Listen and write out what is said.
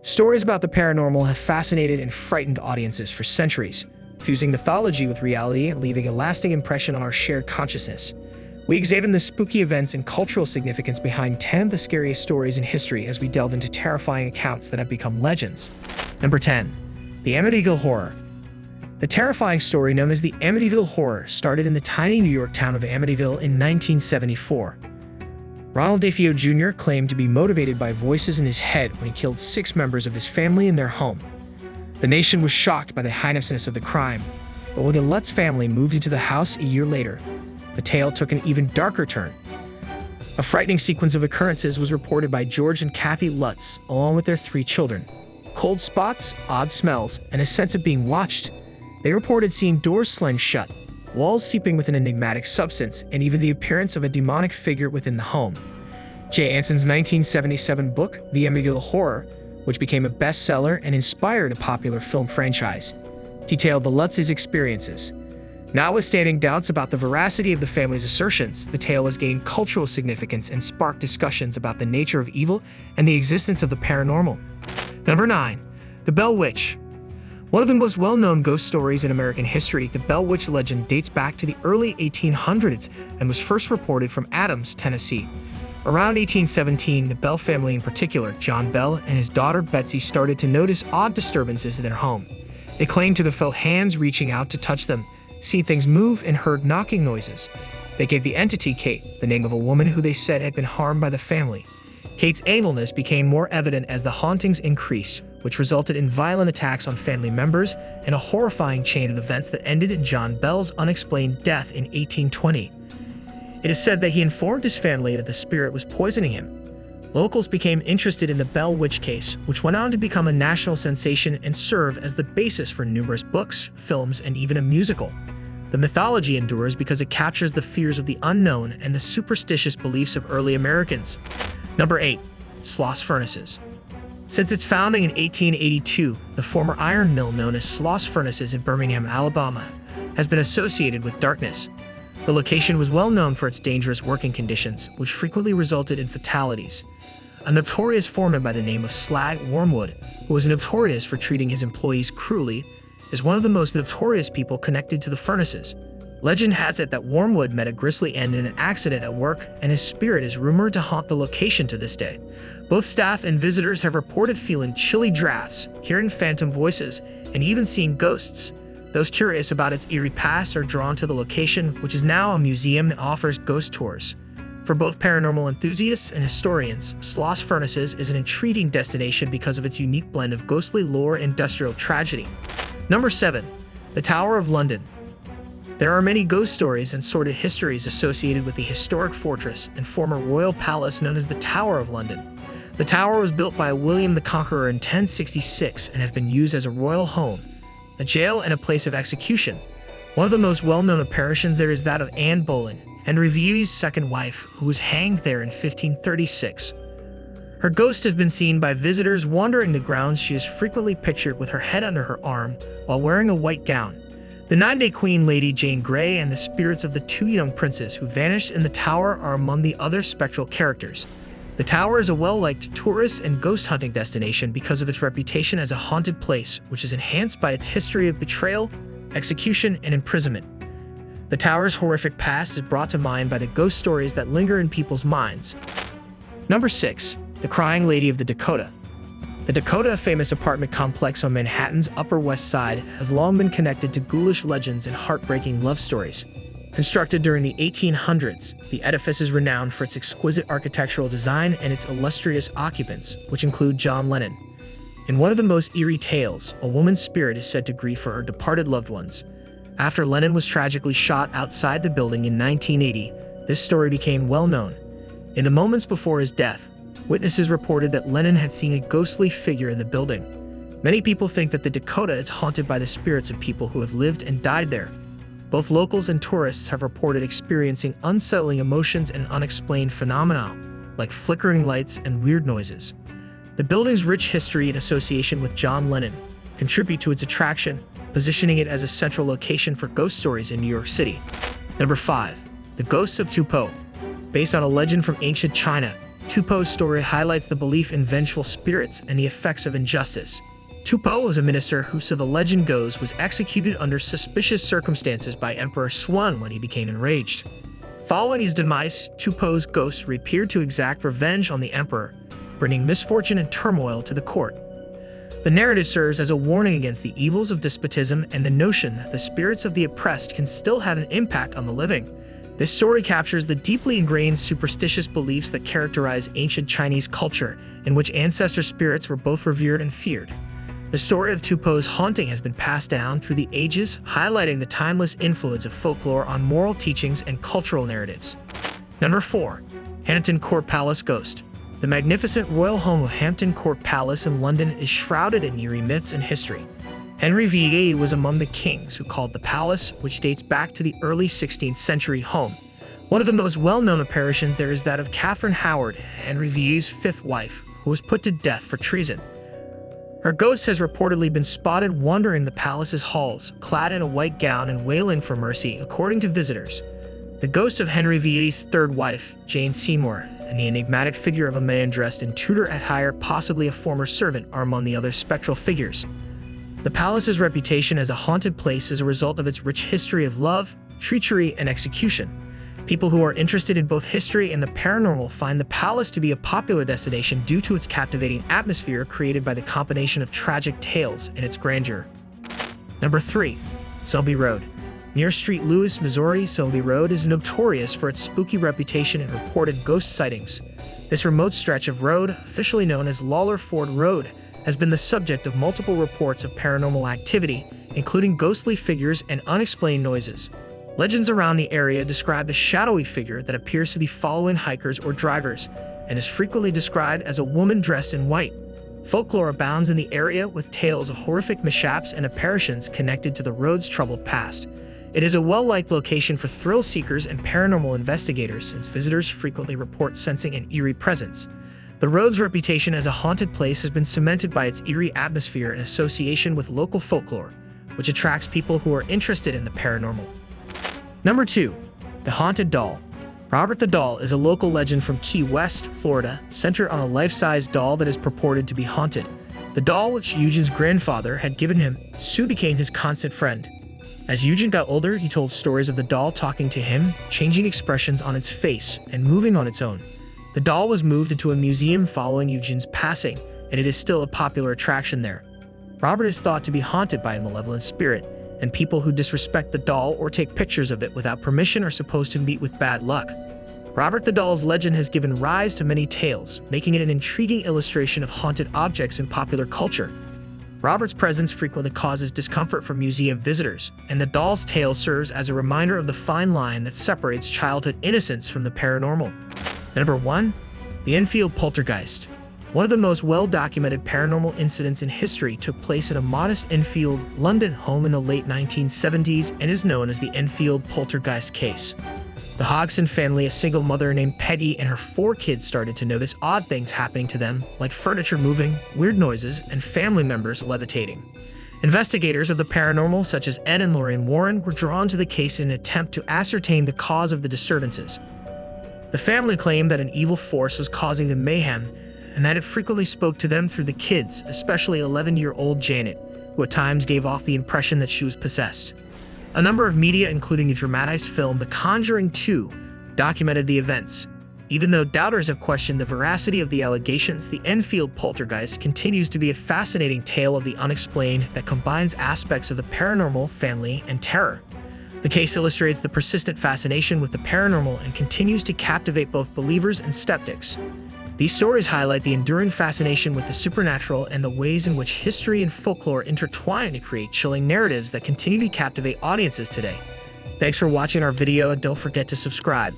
Stories about the paranormal have fascinated and frightened audiences for centuries, fusing mythology with reality and leaving a lasting impression on our shared consciousness. We examine the spooky events and cultural significance behind 10 of the scariest stories in history as we delve into terrifying accounts that have become legends. Number 10. The Amityville Horror. The terrifying story known as the Amityville Horror started in the tiny New York town of Amityville in 1974. Ronald DeFeo Jr. claimed to be motivated by voices in his head when he killed 6 members of his family in their home. The nation was shocked by the heinousness of the crime, but when the Lutz family moved into the house a year later, the tale took an even darker turn. A frightening sequence of occurrences was reported by George and Kathy Lutz, along with their 3 children. Cold spots, odd smells, and a sense of being watched. They reported seeing doors slammed shut, walls seeping with an enigmatic substance, and even the appearance of a demonic figure within the home. Jay Anson's 1977 book, The Amityville Horror, which became a bestseller and inspired a popular film franchise, detailed the Lutz's experiences. Notwithstanding doubts about the veracity of the family's assertions, the tale has gained cultural significance and sparked discussions about the nature of evil and the existence of the paranormal. Number 9. The Bell Witch. One of the most well-known ghost stories in American history, the Bell Witch legend dates back to the early 1800s and was first reported from Adams, Tennessee. Around 1817, the Bell family in particular, John Bell and his daughter Betsy, started to notice odd disturbances in their home. They claimed to have felt hands reaching out to touch them, seen things move, and heard knocking noises. They gave the entity Kate, the name of a woman who they said had been harmed by the family. Kate's evilness became more evident as the hauntings increased, which resulted in violent attacks on family members and a horrifying chain of events that ended in John Bell's unexplained death in 1820. It is said that he informed his family that the spirit was poisoning him. Locals became interested in the Bell Witch case, which went on to become a national sensation and serve as the basis for numerous books, films, and even a musical. The mythology endures because it captures the fears of the unknown and the superstitious beliefs of early Americans. Number 8. Sloss Furnaces. Since its founding in 1882, the former iron mill known as Sloss Furnaces in Birmingham, Alabama, has been associated with darkness. The location was well known for its dangerous working conditions, which frequently resulted in fatalities. A notorious foreman by the name of Slag Wormwood, who was notorious for treating his employees cruelly, is one of the most notorious people connected to the furnaces. Legend has it that Wormwood met a grisly end in an accident at work, and his spirit is rumored to haunt the location to this day. Both staff and visitors have reported feeling chilly drafts, hearing phantom voices, and even seeing ghosts. Those curious about its eerie past are drawn to the location, which is now a museum and offers ghost tours. For both paranormal enthusiasts and historians, Sloss Furnaces is an intriguing destination because of its unique blend of ghostly lore and industrial tragedy. Number 7. The Tower of London. There are many ghost stories and sordid histories associated with the historic fortress and former royal palace known as the Tower of London. The tower was built by William the Conqueror in 1066 and has been used as a royal home, a jail, and a place of execution. One of the most well-known apparitions there is that of Anne Boleyn, Henry VIII's second wife, who was hanged there in 1536. Her ghost has been seen by visitors wandering the grounds. She is frequently pictured with her head under her arm while wearing a white gown. The 9-day Queen Lady Jane Grey and the spirits of the 2 young princes who vanished in the tower are among the other spectral characters. The tower is a well-liked tourist and ghost hunting destination because of its reputation as a haunted place, which is enhanced by its history of betrayal, execution, and imprisonment. The tower's horrific past is brought to mind by the ghost stories that linger in people's minds. Number 6. The Crying Lady of the Dakota. The Dakota, a famous apartment complex on Manhattan's Upper West Side, has long been connected to ghoulish legends and heartbreaking love stories. Constructed during the 1800s, the edifice is renowned for its exquisite architectural design and its illustrious occupants, which include John Lennon. In one of the most eerie tales, a woman's spirit is said to grieve for her departed loved ones. After Lennon was tragically shot outside the building in 1980, this story became well known. In the moments before his death, witnesses reported that Lennon had seen a ghostly figure in the building. Many people think that the Dakota is haunted by the spirits of people who have lived and died there. Both locals and tourists have reported experiencing unsettling emotions and unexplained phenomena, like flickering lights and weird noises. The building's rich history and association with John Lennon contribute to its attraction, positioning it as a central location for ghost stories in New York City. Number 5. The Ghosts of Tupo. Based on a legend from ancient China, Tupo's story highlights the belief in vengeful spirits and the effects of injustice. Tupo was a minister who, so the legend goes, was executed under suspicious circumstances by Emperor Swan when he became enraged. Following his demise, Tupo's ghost reappeared to exact revenge on the emperor, bringing misfortune and turmoil to the court. The narrative serves as a warning against the evils of despotism and the notion that the spirits of the oppressed can still have an impact on the living. This story captures the deeply ingrained superstitious beliefs that characterize ancient Chinese culture, in which ancestor spirits were both revered and feared. The story of Tupo's haunting has been passed down through the ages, highlighting the timeless influence of folklore on moral teachings and cultural narratives. Number 4. Hampton Court Palace Ghost. The magnificent royal home of Hampton Court Palace in London is shrouded in eerie myths and history. Henry VIII was among the kings who called the palace, which dates back to the early 16th century, home. One of the most well-known apparitions there is that of Catherine Howard, Henry VIII's fifth wife, who was put to death for treason. Her ghost has reportedly been spotted wandering the palace's halls, clad in a white gown and wailing for mercy, according to visitors. The ghost of Henry VIII's third wife, Jane Seymour, and the enigmatic figure of a man dressed in Tudor attire, possibly a former servant, are among the other spectral figures. The palace's reputation as a haunted place is a result of its rich history of love, treachery, and execution. People who are interested in both history and the paranormal find the palace to be a popular destination due to its captivating atmosphere created by the combination of tragic tales and its grandeur. Number 3. Selby Road. Near St. Louis, Missouri, Selby Road is notorious for its spooky reputation and reported ghost sightings. This remote stretch of road, officially known as Lawler Ford Road, has been the subject of multiple reports of paranormal activity, including ghostly figures and unexplained noises. Legends around the area describe a shadowy figure that appears to be following hikers or drivers, and is frequently described as a woman dressed in white. Folklore abounds in the area, with tales of horrific mishaps and apparitions connected to the road's troubled past. It is a well-liked location for thrill seekers and paranormal investigators, since visitors frequently report sensing an eerie presence. The road's reputation as a haunted place has been cemented by its eerie atmosphere and association with local folklore, which attracts people who are interested in the paranormal. Number 2. The Haunted Doll. Robert the Doll is a local legend from Key West, Florida, centered on a life-size doll that is purported to be haunted. The doll, which Eugene's grandfather had given him, soon became his constant friend. As Eugene got older, he told stories of the doll talking to him, changing expressions on its face, and moving on its own. The doll was moved into a museum following Eugene's passing, and it is still a popular attraction there. Robert is thought to be haunted by a malevolent spirit, and people who disrespect the doll or take pictures of it without permission are supposed to meet with bad luck. Robert the Doll's legend has given rise to many tales, making it an intriguing illustration of haunted objects in popular culture. Robert's presence frequently causes discomfort for museum visitors, and the doll's tale serves as a reminder of the fine line that separates childhood innocence from the paranormal. Number 1. The Enfield Poltergeist. One of the most well-documented paranormal incidents in history took place in a modest Enfield, London home in the late 1970s and is known as the Enfield Poltergeist case. The Hodgson family, a single mother named Peggy, and her 4 kids started to notice odd things happening to them, like furniture moving, weird noises, and family members levitating. Investigators of the paranormal, such as Ed and Lorraine Warren, were drawn to the case in an attempt to ascertain the cause of the disturbances. The family claimed that an evil force was causing the mayhem, and that it frequently spoke to them through the kids, especially 11-year-old Janet, who at times gave off the impression that she was possessed. A number of media, including the dramatized film The Conjuring 2, documented the events. Even though doubters have questioned the veracity of the allegations, the Enfield Poltergeist continues to be a fascinating tale of the unexplained that combines aspects of the paranormal, family, and terror. The case illustrates the persistent fascination with the paranormal and continues to captivate both believers and skeptics. These stories highlight the enduring fascination with the supernatural and the ways in which history and folklore intertwine to create chilling narratives that continue to captivate audiences today. Thanks for watching our video, and don't forget to subscribe.